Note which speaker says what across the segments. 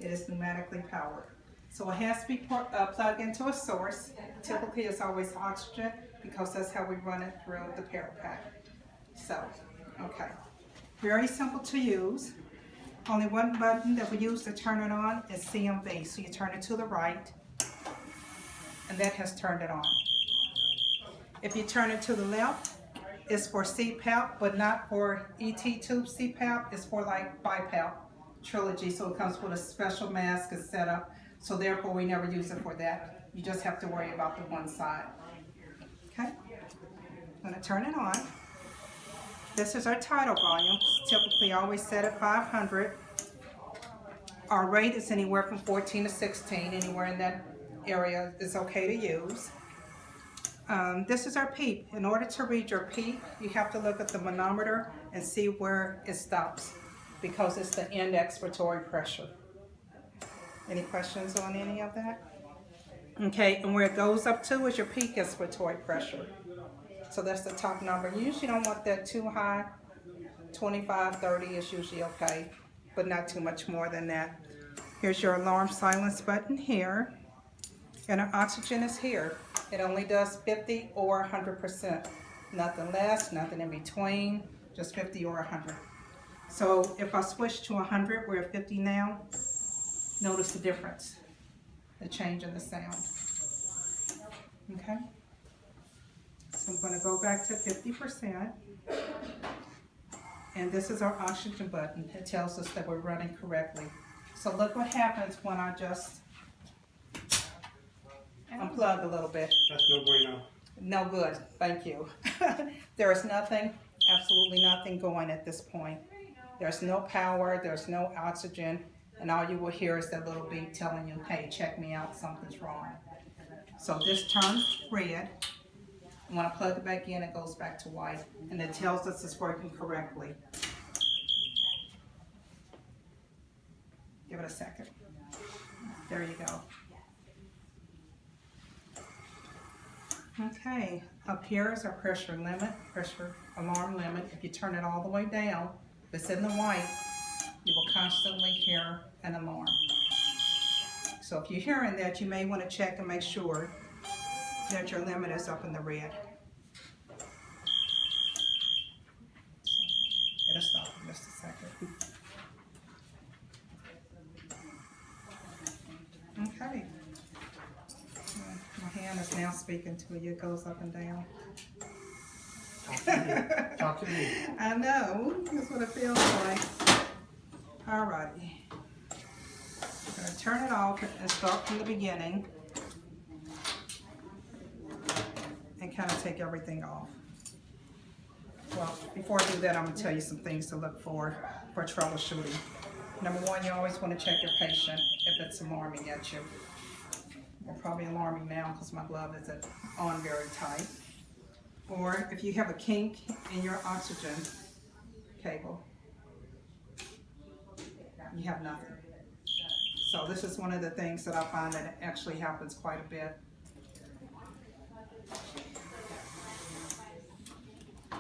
Speaker 1: It is pneumatically powered. So it has to be plugged into a source. Typically it's always oxygen because that's how we run it through the Parapack. So, okay. Very simple to use. Only one button that we use to turn it on is CMV. So you turn it to the right, and that has turned it on. If you turn it to the left, it's for CPAP, but not for ET tube CPAP. It's for like BiPAP Trilogy. So it comes with a special mask and setup. So therefore we never use it for that. You just have to worry about the one side. Okay, I'm gonna turn it on. This is our tidal volume. Typically always set at 500. Our rate is anywhere from 14 to 16. Anywhere in that area is okay to use. This is our PEEP. In order to read your PEEP, you have to look at the manometer and see where it stops because it's the end expiratory pressure. Any questions on any of that? Okay, and where it goes up to is your peak expiratory pressure. So that's the top number. You usually don't want that too high. 25, 30 is usually okay, but not too much more than that. Here's your alarm silence button here. And our oxygen is here. It only does 50 or 100%. Nothing less, nothing in between, just 50 or 100. So if I switch to 100, we're at 50 now. Notice the difference, the change in the sound. Okay? So I'm going to go back to 50%. And this is our oxygen button. It tells us that we're running correctly. So look what happens when I just unplug a little bit.
Speaker 2: That's no bueno.
Speaker 1: No good, thank you. There is nothing, absolutely nothing going at this point. There's no power, there's no oxygen, and all you will hear is that little beep telling you, hey, check me out, something's wrong. So this turns red. When I plug it back in, it goes back to white, and it tells us it's working correctly. Give it a second. There you go. Okay, up here is our pressure limit, pressure alarm limit. If you turn it all the way down, if it's in the white, you will constantly hear an alarm. So if you're hearing that, you may want to check and make sure that your limit is up in the red. It'll stop in just a second. Okay. My hand is now speaking to you. It goes up and down.
Speaker 2: Talk to me.
Speaker 1: I know. That's what it feels like. Alrighty. I'm going to turn it off and start from the beginning. And kind of take everything off. Well, before I do that, I'm going to tell you some things to look for troubleshooting. Number one, you always want to check your patient if it's alarming at you. They're probably alarming now because my glove isn't on very tight. Or if you have a kink in your oxygen cable, you have nothing. So this is one of the things that I find that actually happens quite a bit.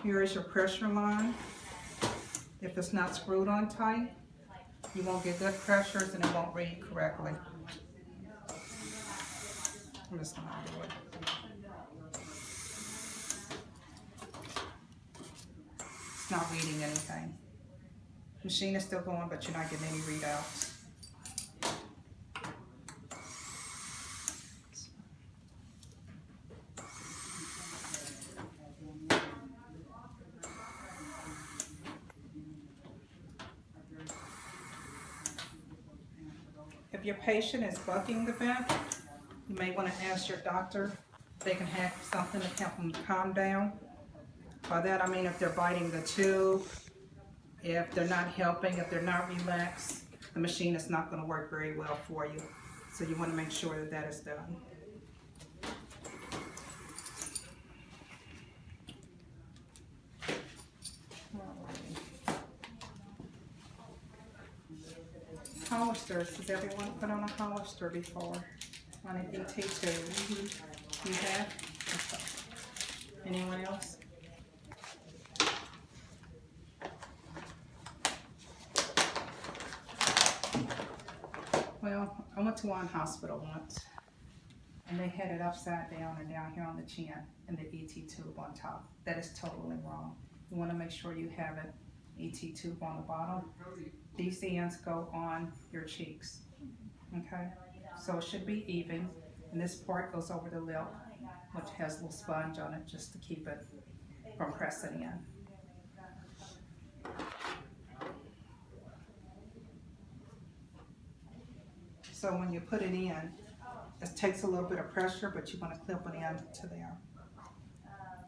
Speaker 1: Here is your pressure line. If it's not screwed on tight, you won't get good pressures and it won't read correctly. I'm just going to do it. It's not reading anything. Machine is still going, but you're not getting any readouts. If your patient is bucking the vent, you may want to ask your doctor if they can have something to help them calm down. By that I mean if they're biting the tube, if they're not helping, if they're not relaxed, the machine is not going to work very well for you. So you want to make sure that that is done. Hollisters, has everyone put on a Hollister before? On an ET2? You have? Okay. Anyone else? Well, I went to one hospital once, and they had it upside down and down here on the chin, and the ET tube on top. That is totally wrong. You wanna make sure you have an ET tube on the bottom. These ends go on your cheeks, okay? So it should be even, and this part goes over the lip, which has a little sponge on it just to keep it from pressing in. So when you put it in, it takes a little bit of pressure, but you want to clip it in to there.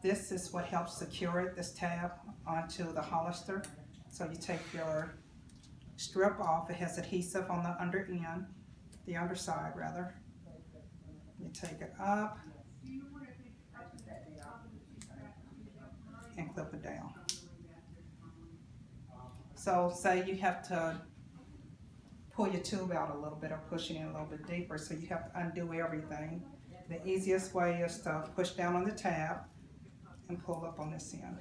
Speaker 1: This is what helps secure this tab onto the Hollister. So you take your strip off, it has adhesive on the under end, the underside rather. You take it up and clip it down. So say you have to pull your tube out a little bit or push it in a little bit deeper, so you have to undo everything. The easiest way is to push down on the tab and pull up on this end.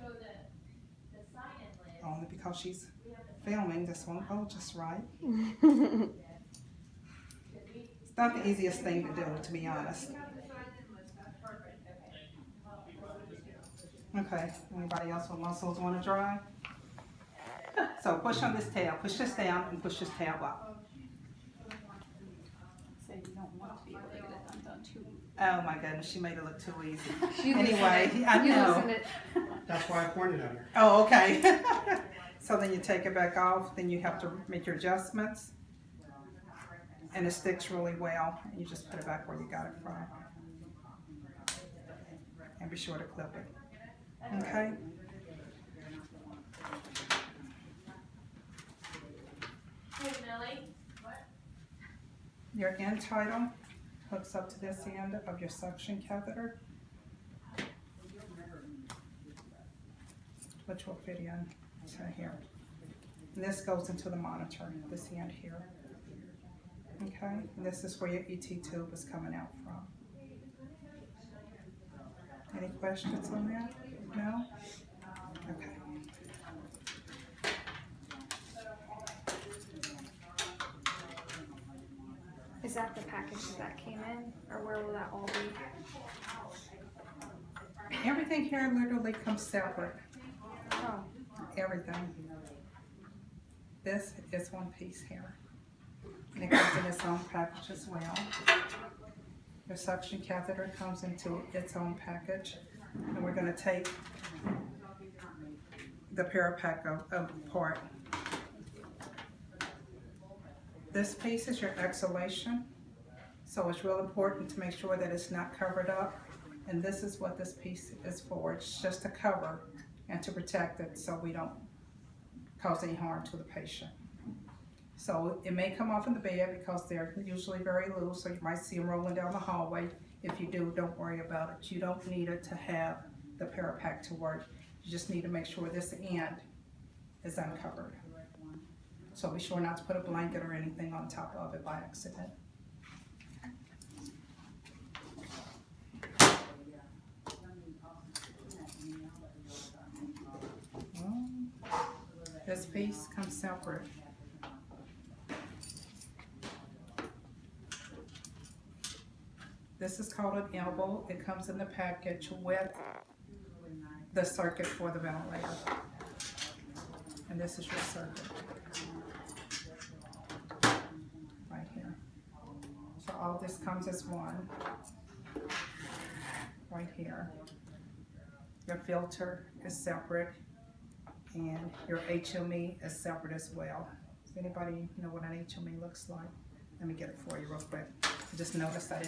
Speaker 1: Only because she's filming, this won't hold just right. It's not the easiest thing to do, to be honest. Okay, anybody else with muscles want to try? So push on this tab, push this down and push this tab up.
Speaker 3: So you don't want to be able to get it undone too.
Speaker 1: Oh my goodness, she made it look too easy.
Speaker 3: You
Speaker 1: Anyway,
Speaker 3: loosened it.
Speaker 1: I
Speaker 3: You
Speaker 1: know.
Speaker 3: loosened it.
Speaker 2: That's why I pointed at her.
Speaker 1: Oh, okay. So then you take it back off, then you have to make your adjustments. And it sticks really well. You just put it back where you got it from. And be sure to clip it. Okay?
Speaker 4: Hey, Millie.
Speaker 1: Your end title hooks up to this end of your suction catheter, which will fit in to here. And this goes into the monitor, this end here. Okay, and this is where your ET tube is coming out from. Any questions on that? No? Okay.
Speaker 3: Is that the package that came in, or where will that all be?
Speaker 1: Everything here literally comes separate.
Speaker 3: Oh,
Speaker 1: Everything. This is one piece here. And it comes in its own package as well. Your suction catheter comes into its own package. And we're gonna take the Parapack apart. This piece is your exhalation. So it's real important to make sure that it's not covered up. And this is what this piece is for. It's just to cover and to protect it so we don't cause any harm to the patient. So it may come off in the bed because they're usually very loose, so you might see them rolling down the hallway. If you do, don't worry about it. You don't need it to have the Parapack to work. You just need to make sure this end is uncovered. So be sure not to put a blanket or anything on top of it by accident. This piece comes separate. This is called an elbow. It comes in the package with the circuit for the ventilator. And this is your circuit. Right here. So all this comes as one. Right here. Your filter is separate. And your HME is separate as well. Does anybody know what an HME looks like? Let me get it for you real quick. I just noticed I didn't